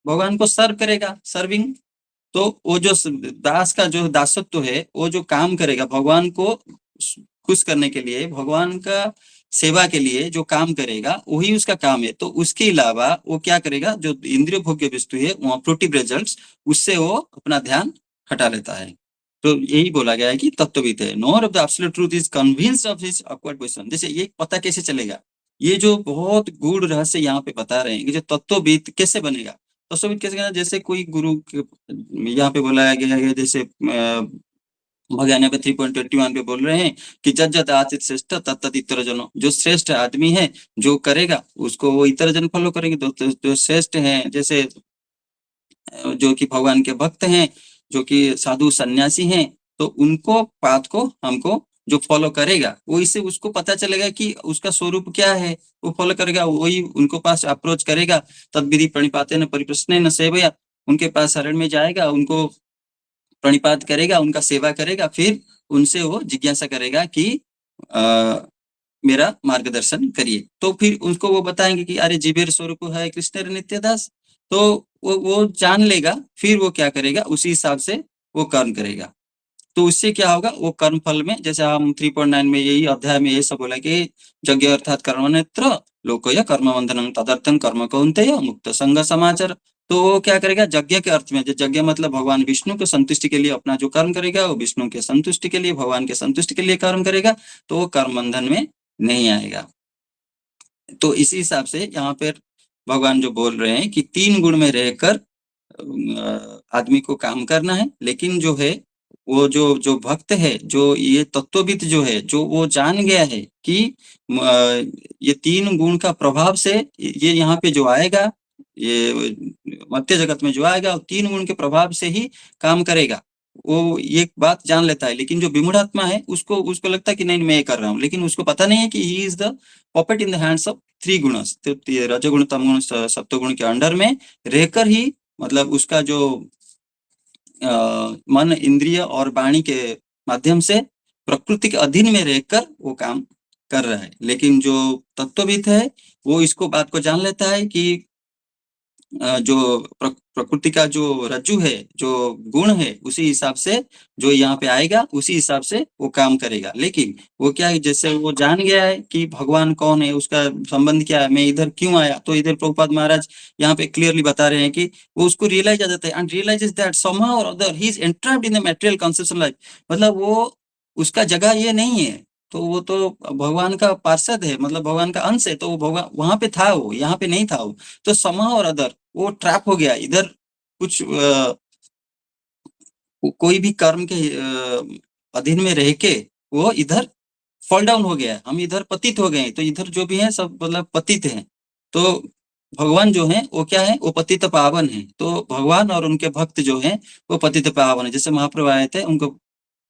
Speaker 1: भगवान को सर्व करेगा, सर्विंग। तो वो जो दास का जो दासत्व है, वो जो काम करेगा भगवान को खुश करने के लिए, भगवान का सेवा के लिए जो काम करेगा वही उसका काम है। तो उसके अलावा वो क्या करेगा, जो इंद्रिय भोग्य वस्तु है वहाँ फ्रूटिव रिजल्ट्स, उससे वो अपना ध्यान हटा लेता है। तो यही बोला गया है कि तत्वविद है, nor of the absolute truth is convinced of his awkward position. जैसे ये पता कैसे चलेगा, ये जो बहुत गूढ़ रहस्य यहाँ पे बता रहे हैं कि जो तत्वविद कैसे बनेगा, तत्वविद कैसे बनेगा, जैसे कोई गुरु यहाँ पे बोला गया है, जैसे भगवान यहाँ पे 3.21 पे बोल रहे हैं कि जज जत आचित श्रेष्ठ तत्त इतर जनो, जो श्रेष्ठ आदमी है जो करेगा उसको वो इतर जन फॉलो करेंगे। तो श्रेष्ठ है जैसे जो कि भगवान के भक्त हैं, जो कि साधु सन्यासी हैं, तो उनको पाथ को हमको जो फॉलो करेगा वो इससे उसको पता चलेगा कि उसका स्वरूप क्या है, वो फॉलो करेगा, वही उनको पास अप्रोच करेगा। तद विधि प्रणिपाते न परिप्रश्न न सेवया, उनके पास शरण में जाएगा, उनको प्रणिपात करेगा, उनका सेवा करेगा, फिर उनसे वो जिज्ञासा करेगा कि मेरा मार्गदर्शन करिए। तो फिर उसको वो बताएंगे कि अरे जीवेर स्वरूप है कृष्ण नित्यदास, तो वो जान लेगा, फिर वो क्या करेगा उसी हिसाब से वो कर्म करेगा। तो उससे क्या होगा, वो कर्म फल में, जैसे हम 3.9 में यही अध्याय में ये सब बोला कि यज्ञ अर्थात कर्म नेत्र लोकय कर्म बंधन तदर्थम कर्म कौन्तेय मुक्त संग समाचार। तो वो क्या करेगा, यज्ञ के अर्थ में, जो यज्ञ मतलब भगवान विष्णु के संतुष्टि के लिए अपना जो कर्म करेगा, वो विष्णु के संतुष्टि के लिए, भगवान के संतुष्टि के लिए कर्म करेगा, तो वो कर्म बंधन में नहीं आएगा। तो इसी हिसाब से यहाँ पर भगवान जो बोल रहे हैं कि 3 गुण में रहकर आदमी को काम करना है, लेकिन जो है वो जो जो भक्त है, जो ये तत्वविद जो है, जो वो जान गया है कि ये 3 गुण का प्रभाव से ये यहाँ पे जो आएगा, ये मध्य जगत में जो आएगा, वो 3 गुण के प्रभाव से ही काम करेगा, वो ये बात जान लेता है। लेकिन जो विमूढ़ात्मा है उसको उसको लगता है कि नहीं मैं कर रहा हूँ, लेकिन उसको पता नहीं है कि he is the puppet in the hands of 3 गुणस, तो रजोगुण तमगुण सत्वगुण के अंडर में रहकर ही, मतलब उसका जो मन इंद्रिय और वाणी के माध्यम से प्रकृति के अधीन में रहकर वो काम कर रहा है। लेकिन जो तत्वविद है वो इसको बात को जान लेता है कि जो प्रकृति का जो रज्जु है, जो गुण है, उसी हिसाब से जो यहाँ पे आएगा उसी हिसाब से वो काम करेगा। लेकिन वो क्या है, जैसे वो जान गया है कि भगवान कौन है, उसका संबंध क्या है, मैं इधर क्यों आया, तो इधर प्रभुपाद महाराज यहाँ पे क्लियरली बता रहे हैं कि वो उसको रियलाइज आ जाता है, and realises that somehow or other he is entrapped in the material conception life. मतलब वो उसका जगह ये नहीं है, तो वो तो भगवान का पार्षद है, मतलब भगवान का अंश है, तो वो भगवान वहां पे था, वो यहाँ पे नहीं था वो। तो समा और अदर वो ट्रैप हो गया इधर, कुछ कोई भी कर्म के अधीन में रह के वो इधर फॉल डाउन हो गया है, हम इधर पतित हो गए हैं, तो इधर जो भी है सब मतलब पतित हैं। तो भगवान जो है वो क्या है, वो पतित पावन है। तो भगवान और उनके भक्त जो हैं वो पतित पावन है। जैसे महाप्रभु आए थे, उनको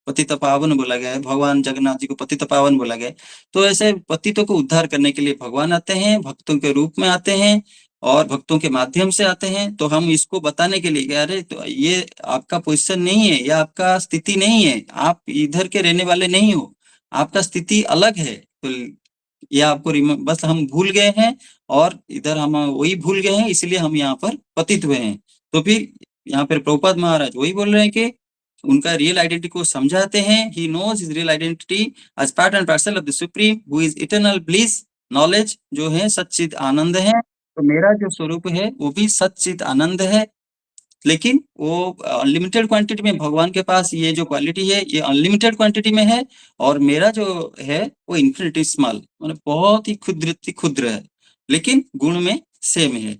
Speaker 1: पतित पावन बोला गया है, भगवान जगन्नाथ जी को पतित पावन बोला गया है। तो ऐसे पतितों को उद्धार करने के लिए भगवान आते हैं, भक्तों के रूप में आते हैं और भक्तों के माध्यम से आते हैं। तो हम इसको बताने के लिए कि अरे तो ये आपका पोजीशन नहीं है, या आपका स्थिति नहीं है, आप इधर के रहने वाले नहीं हो, आपका स्थिति अलग है। तो ये आपको बस हम भूल गए हैं, और इधर हम वही भूल गए हैं, इसलिए हम यहाँ पर पतित हुए हैं। तो फिर यहाँ पर प्रभुपाद महाराज वही बोल रहे हैं कि उनका रियल आइडेंटिटी को समझाते हैं। He knows his real identity as part and parcel of the supreme who is eternal bliss. Knowledge जो है सच्चिद आनंद है, तो मेरा जो स्वरूप है वो भी सच्चिद आनंद है। लेकिन वो अनलिमिटेड क्वांटिटी में, भगवान के पास ये जो क्वालिटी है ये अनलिमिटेड क्वांटिटी में है, और मेरा जो है वो इन्फिनिटी स्मॉल, मतलब बहुत ही क्षुद्र क्षुद्र है, लेकिन गुण में सेम है।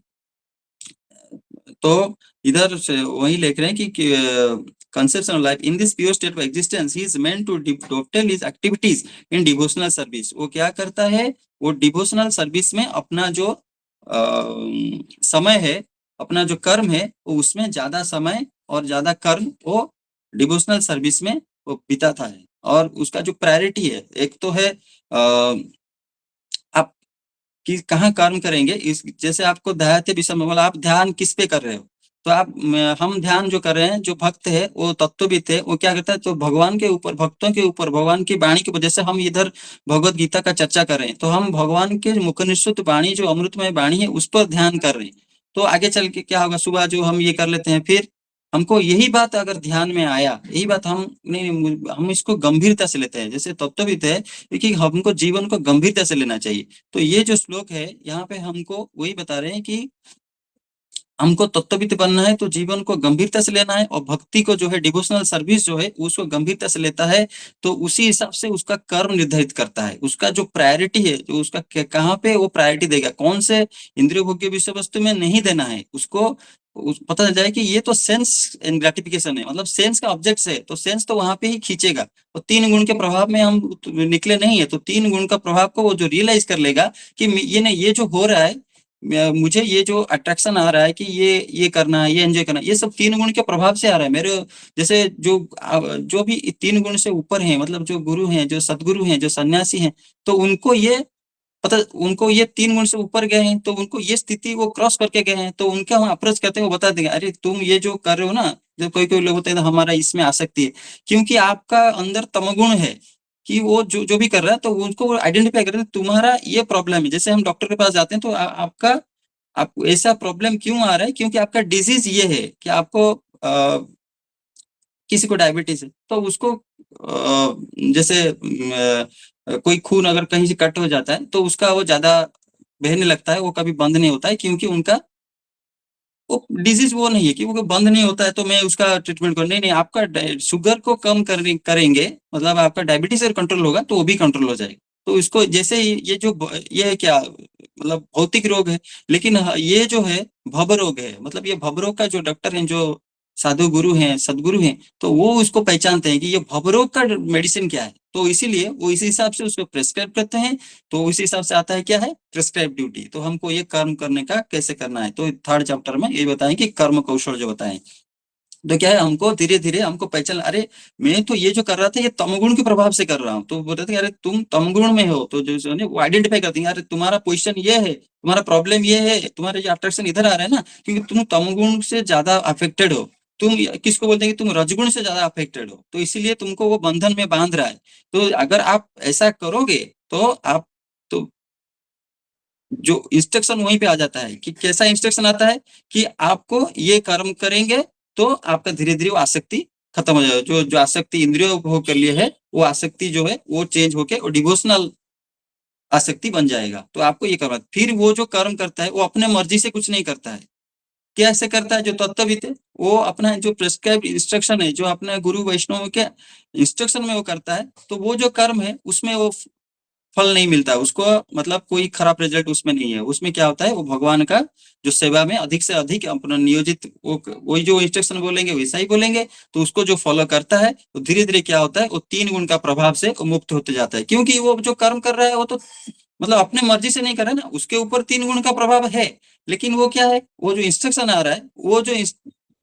Speaker 1: तो इधर से वही लिख रहे हैं कि conception of life in this pure state of existence he is meant to dovetail his activities in devotional service। वो क्या करता है, वो डिवोशनल सर्विस में अपना जो समय है, अपना जो कर्म है, वो उसमें ज्यादा समय और ज्यादा कर्म वो डिवोशनल सर्विस में वो बिताता है। और उसका जो प्रायोरिटी है, एक तो है आप कि कहाँ कर्म करेंगे, इस जैसे आपको ध्याते विषय में बोला, आप ध्यान किस पे कर रहे हो। तो आप हम ध्यान जो कर रहे हैं, जो भक्त है वो तत्वविद है, वो क्या करता है, तो भगवान के ऊपर, भक्तों के ऊपर, भगवान की वाणी के ऊपर, जैसे हम इधर भगवत गीता का चर्चा कर रहे हैं, तो हम भगवान के मुखनिश्चित वाणी, जो अमृतमय वाणी है, उस पर ध्यान कर रहे हैं। तो आगे चल के क्या होगा, सुबह जो हम ये कर लेते हैं, फिर हमको यही बात अगर ध्यान में आया, यही बात हम नहीं, हम इसको गंभीरता से लेते हैं, जैसे तत्वविद है, क्योंकि हमको जीवन को गंभीरता से लेना चाहिए। तो ये जो श्लोक है यहाँ पे हमको वही बता रहे हैं कि हमको तत्वविद बनना है तो जीवन को गंभीरता से लेना है, और भक्ति को जो है, डिवोशनल सर्विस जो है, उसको गंभीरता से लेता है। तो उसी हिसाब से उसका कर्म निर्धारित करता है, उसका जो प्रायोरिटी है, जो उसका कहाँ पे वो प्रायोरिटी देगा, कौन से इंद्रिय भोग्य विषय वस्तु में नहीं देना है उसको। पता चल जाए कि ये तो सेंस एंड ग्रेटिफिकेशन है, मतलब सेंस का ऑब्जेक्ट है, तो सेंस तो वहां पे ही खींचेगा। तो तीन गुण के प्रभाव में हम निकले नहीं है, तो तीन गुण का प्रभाव को वो जो रियलाइज कर लेगा कि ये नहीं, ये जो हो रहा है, मुझे ये जो अट्रैक्शन आ रहा है कि ये करना है, ये एंजॉय करना है, ये सब तीन गुण के प्रभाव से आ रहा है मेरे। जैसे जो भी तीन गुण से ऊपर हैं, मतलब जो गुरु हैं, जो सदगुरु हैं, जो सन्यासी हैं, तो उनको ये पता, उनको ये तीन गुण से ऊपर गए हैं, तो उनको ये स्थिति वो क्रॉस करके गए हैं, तो उनका हम अप्रोच करते हैं, वो बता देंगे अरे तुम ये जो कर रहे हो ना, जब कोई कोई लोग होते हैं तो हमारा इसमें आसक्ति है, क्योंकि आपका अंदर तमगुण है कि वो जो जो भी कर रहा है, तो उनको आइडेंटिफाई करते हैं तुम्हारा ये प्रॉब्लम है। जैसे हम डॉक्टर के पास जाते हैं, तो आपका आपको ऐसा प्रॉब्लम क्यों आ रहा है, क्योंकि आपका डिजीज ये है कि आपको किसी को डायबिटीज है, तो उसको जैसे कोई खून अगर कहीं से कट हो जाता है, तो उसका वो ज्यादा बहने लगता है, वो कभी बंद नहीं होता है, क्योंकि उनका वो डिजीज वो नहीं है कि वो बंद नहीं होता है, तो मैं उसका ट्रीटमेंट करूँ, नहीं नहीं, आपका शुगर को कम करेंगे, मतलब आपका डायबिटीज अगर कंट्रोल होगा तो वो भी कंट्रोल हो जाएगा। तो इसको जैसे ये जो ये है क्या, मतलब भौतिक रोग है, लेकिन ये जो है भव रोग है, मतलब ये भव रोग का जो डॉक्टर हैं, जो साधु गुरु हैं, सदगुरु हैं, तो वो उसको पहचानते हैं कि ये भव रोग का मेडिसिन क्या है, तो इसीलिए वो इसी हिसाब से उसको प्रेस्क्राइब करते हैं। तो उसी हिसाब से आता है क्या है, प्रेस्क्राइब ड्यूटी। तो हमको ये कर्म करने का कैसे करना है, तो थर्ड चैप्टर में ये बताएं कि कर्म कौशल जो बताएं। तो क्या है, हमको धीरे धीरे हमको पहचान, अरे मैं तो ये जो कर रहा था ये तमगुण के प्रभाव से कर रहा हूँ, तो बोलते थे अरे तुम तमगुण में हो, तो जो वो आइडेंटिफाई करती है, अरे तुम्हारा पोजीशन ये है, तुम्हारा प्रॉब्लम ये है, तुम्हारे जो अट्रैक्शन इधर आ रहा है ना, क्योंकि तुम तमगुण से ज्यादा अफेक्टेड हो। तुम किसको बोलते हैं कि तुम रजगुण से ज्यादा अफेक्टेड हो, तो इसीलिए तुमको वो बंधन में बांध रहा है। तो अगर आप ऐसा करोगे तो आप, तो जो इंस्ट्रक्शन वहीं पे आ जाता है कि कैसा इंस्ट्रक्शन आता है कि आपको ये कर्म करेंगे तो आपका धीरे धीरे वो आसक्ति खत्म हो जाएगा, जो जो आसक्ति इंद्रियों भोग कर लिए है, वो आसक्ति जो है वो चेंज होके वो डिवोशनल आसक्ति बन जाएगा। तो आपको ये करना, फिर वो जो कर्म करता है वो अपने मर्जी से कुछ नहीं करता है, कैसे करता है जो तत्वविद है, वो अपना जो प्रिस्क्राइब इंस्ट्रक्शन है, जो अपने गुरु वैष्णव के इंस्ट्रक्शन में वो करता है, तो वो जो कर्म है उसमें वो फल नहीं मिलता उसको, मतलब कोई खराब रिजल्ट उसमें नहीं है। उसमें क्या होता है, वो भगवान का जो सेवा में अधिक से अधिक अपना नियोजित, वो वही जो इंस्ट्रक्शन बोलेंगे वैसा ही बोलेंगे, तो उसको जो फॉलो करता है तो धीरे धीरे क्या होता है, वो 3 गुण का प्रभाव से वो मुक्त होते जाता है। क्योंकि वो जो कर्म कर रहा है वो तो मतलब अपने मर्जी से नहीं कर रहा है ना, उसके ऊपर 3 गुण का प्रभाव है। लेकिन वो क्या है, वो जो इंस्ट्रक्शन आ रहा है, वो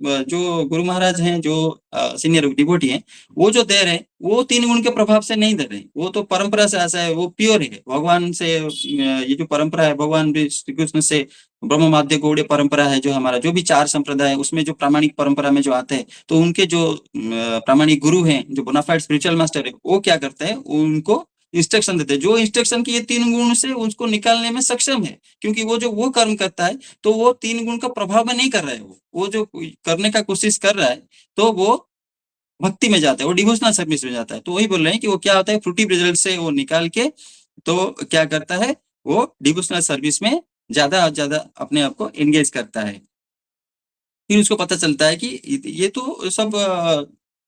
Speaker 1: जो गुरु महाराज हैं, जो सीनियर डिवोटी हैं, वो जो दे रहे हैं, वो 3 गुण के प्रभाव से नहीं दे रहे हैं। वो तो परंपरा से ऐसा है, वो प्योर है भगवान से। ये जो परंपरा है भगवान भी श्री कृष्ण से, ब्रह्म माध्य गौड़ीय परंपरा है जो हमारा, जो भी 4 संप्रदाय है उसमें जो प्रामाणिक परंपरा में जो आते हैं, तो उनके जो प्रामाणिक गुरु हैं, जो बोनाफाइड स्पिरिचुअल मास्टर है, वो क्या करते हैं, उनको इंस्ट्रक्शन देते हैं, जो इंस्ट्रक्शन की ये 3 गुण से उसको निकालने में सक्षम है। क्योंकि वो जो वो कर्म करता है, तो वो 3 गुण का प्रभाव में नहीं कर रहा है, वो जो करने का कोशिश कर रहा है, तो वो भक्ति में जाता है, वो डिवोशनल सर्विस में जाता है। तो वही बोल रहे हैं कि वो क्या होता है, फ्रूटिव रिजल्ट से वो निकाल के तो क्या करता है, वो डिवोशनल सर्विस में ज्यादा अपने आप को एंगेज करता है। फिर उसको पता चलता है कि ये तो सब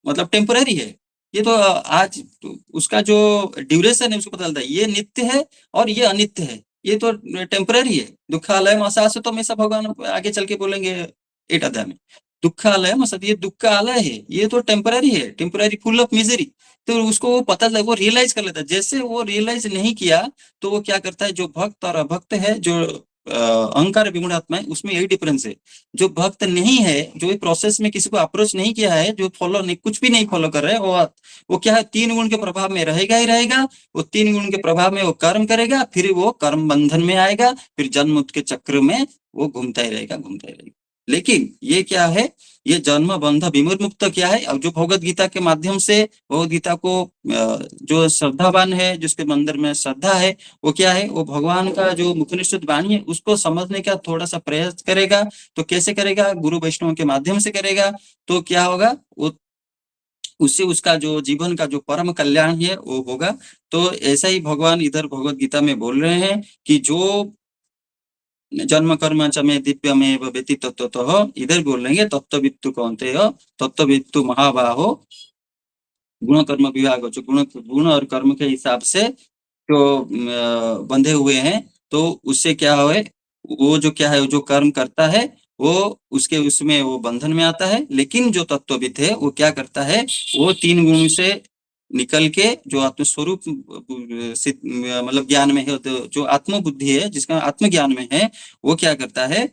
Speaker 1: मतलब टेम्पररी है, ये तो आज तो उसका जो ड्यूरेशन है उसको पता चलता है, ये नित्य है और ये अनित्य है, ये तो टेम्पररी है। दुखालय मसास तो हमेशा भगवान आगे चल के बोलेंगे 8 अध्याय में, दुखालय मसत, ये दुख का आलय है, ये तो टेम्पररी है, टेम्पररी फुल ऑफ मिजरी। तो उसको वो पता चला, वो रियलाइज कर लेता है। जैसे वो रियलाइज नहीं किया, तो वो क्या करता है, जो भक्त और अभक्त है, जो अहंकार विगुण आत्मा है, उसमें यही डिफरेंस है। जो भक्त नहीं है, जो ये प्रोसेस में किसी को अप्रोच नहीं किया है, जो फॉलो नहीं, कुछ भी नहीं फॉलो कर रहे हैं, वो क्या है, 3 गुण के प्रभाव में रहेगा ही रहेगा। वो 3 गुण के प्रभाव में वो कर्म करेगा, फिर वो कर्म बंधन में आएगा, फिर जन्म मृत्यु के चक्र में वो घूमता ही रहेगा, घूमता ही रहेगा। लेकिन ये क्या है, ये जन्म बंध विमुक्त क्या है, अब जो भगवत गीता के माध्यम से, भगवत गीता को जो श्रद्धावान है, जिसके मंदिर में श्रद्धा है, वो क्या है, वो भगवान का जो मुखनिष्ठ वाणी है उसको समझने का थोड़ा सा प्रयास करेगा। तो कैसे करेगा, गुरु वैष्णव के माध्यम से करेगा। तो क्या होगा, वो उससे उसका जो जीवन का जो परम कल्याण है वो होगा। तो ऐसा ही भगवान इधर भगवत गीता में बोल रहे हैं कि जो जन्म कर्म च में दिव्यमेव व्यति तत्वतः, इधर बोलेंगे तत्ववित्तु कौन्तेय, तत्ववित्तु महाबाहो, गुण कर्म विभाग, जो गुण और कर्म के हिसाब से जो बंधे हुए हैं, तो उससे क्या है, वो जो क्या है, जो कर्म करता है, वो उसके उसमें वो बंधन में आता है। लेकिन जो तत्वविद है वो क्या करता है, वो 3 गुण से निकल के जो आत्मस्वरूप मतलब ज्ञान में है, तो जो आत्म बुद्धि है, जिसका आत्मज्ञान में है, वो क्या करता है,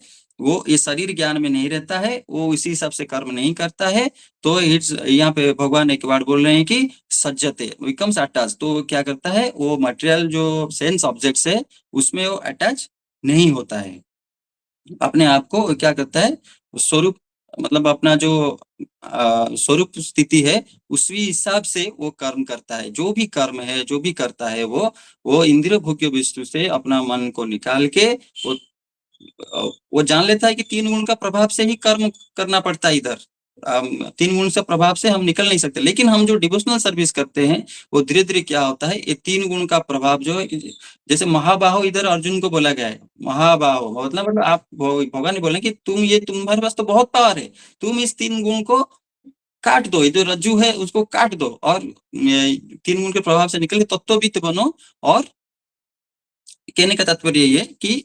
Speaker 1: वो ये शरीर ज्ञान में नहीं रहता है, वो इसी हिसाब से कर्म नहीं करता है। तो इट्स यहाँ पे भगवान एक बार बोल रहे हैं कि सज्जते बिकम्स अटैच, तो क्या करता है, वो मटेरियल जो सेंस ऑब्जेक्ट्स है उसमें वो अटैच नहीं होता है। अपने आप को क्या करता है, स्वरूप, मतलब अपना जो स्वरूप स्थिति है उसी हिसाब से वो कर्म करता है। जो भी कर्म है, जो भी करता है, वो इंद्रिय भोग्य वस्तु से अपना मन को निकाल के वो वो जान लेता है कि 3 गुण का प्रभाव से ही कर्म करना पड़ता है इधर। 3 गुण से प्रभाव से हम निकल नहीं सकते। लेकिन हम जो डिवोशनल सर्विस करते हैं, वो धीरे धीरे क्या होता है, ये 3 गुण का प्रभाव जो है, जैसे महाबाहो इधर अर्जुन को बोला गया है, महाबाहो मतलब आप भगवान ने बोले कि तुम्हारे पास तो बहुत पावर है, तुम इस 3 गुण को काट दो, ये जो रज्जु है उसको काट दो, और 3 गुण के प्रभाव से निकल के तत्ववित्त बनो। और कहने का तात्पर्य ये है कि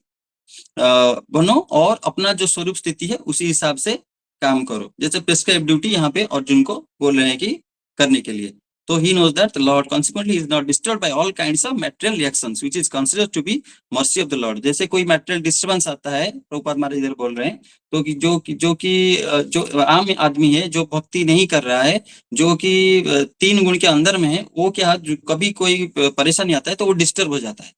Speaker 1: बनो और अपना जो स्वरूप स्थिति है उसी हिसाब से काम करो। जैसे प्रिस्क्राइब ड्यूटी यहाँ पे अर्जुन को बोल रहे हैं कि करने के लिए। तो he knows that the Lord consequently is not disturbed by all kinds of material reactions which is considered to be mercy of the Lord। जैसे कोई material disturbance आता है, प्रभुपाद महाराज इधर बोल रहे हैं, तो कि जो आम आदमी है, जो भक्ति नहीं कर रहा है, जो कि 3 गुण के अंदर में है, वो क्या, कभी कोई परेशानी आता है तो वो डिस्टर्ब हो जाता है,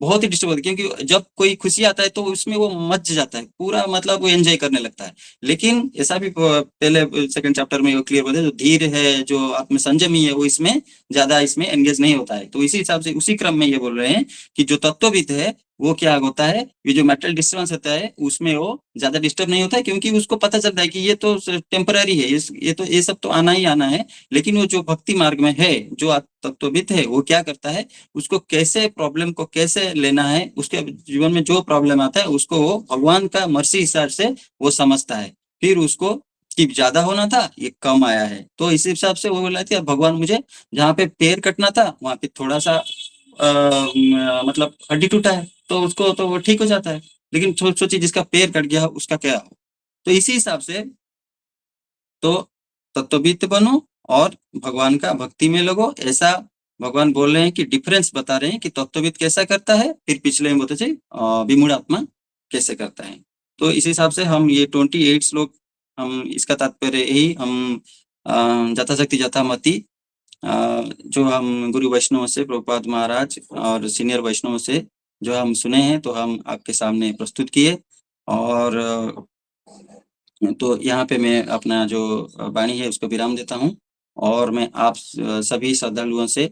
Speaker 1: बहुत ही डिस्टर्ब होता है। क्योंकि जब कोई खुशी आता है तो उसमें वो मच जाता है पूरा, मतलब वो एंजॉय करने लगता है। लेकिन ऐसा भी पहले सेकंड चैप्टर में वो क्लियर होता है, जो धीर है, जो आत्म संयमी है, वो इसमें ज्यादा इसमें एंगेज नहीं होता है। तो इसी हिसाब से उसी क्रम में ये बोल रहे हैं कि जो तत्वविद है वो क्या होता है, ये जो मेंटल डिस्टर्बेंस होता है उसमें वो ज्यादा डिस्टर्ब नहीं होता है, क्योंकि उसको पता चलता है कि ये तो टेम्पररी है, ये सब तो आना ही आना है। लेकिन वो जो भक्ति मार्ग में है, जो तत्वविद है, वो क्या करता है, उसको कैसे प्रॉब्लम को कैसे लेना है, उसके जीवन में जो प्रॉब्लम आता है उसको वो भगवान का मर्जी हिसाब से वो समझता है। फिर उसको कि ज्यादा होना था, ये कम आया है, तो इस हिसाब से वो बोला था भगवान मुझे जहाँ पे पैर कटना था वहां पे थोड़ा सा मतलब हड्डी टूटा है, तो उसको तो वो ठीक हो जाता है। लेकिन सोचिए जिसका पैर कट गया उसका क्या हो। तो इसी हिसाब से तो तत्वविद बनो और भगवान का भक्ति में लगो, ऐसा भगवान बोल रहे हैं कि डिफरेंस बता रहे हैं कि तत्वविद कैसा करता है, फिर पिछले में बताते विमूढ़ आत्मा कैसे करता है। तो इस हिसाब से हम ये 28 श्लोक, हम इसका तात्पर्य यही हम यथाशक्ति यथामति जो हम गुरु वैष्णव से, प्रभुपाद महाराज और सीनियर वैष्णव से जो हम सुने हैं, तो हम आपके सामने प्रस्तुत किए। और तो यहाँ पे मैं अपना जो वाणी है उसको विराम देता हूँ। और मैं आप सभी श्रद्धालुओं से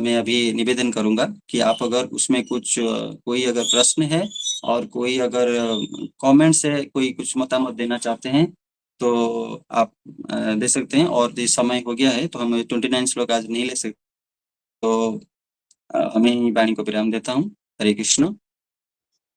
Speaker 1: मैं अभी निवेदन करूंगा कि आप अगर उसमें कुछ कोई अगर प्रश्न है और कोई अगर कमेंट्स है, कोई कुछ मतामत देना चाहते हैं, तो आप दे सकते हैं। और ये समय हो गया है तो हम 29 श्लोक आज नहीं ले सकते, तो मैं वाणी को विराम देता हूँ। हरे कृष्ण।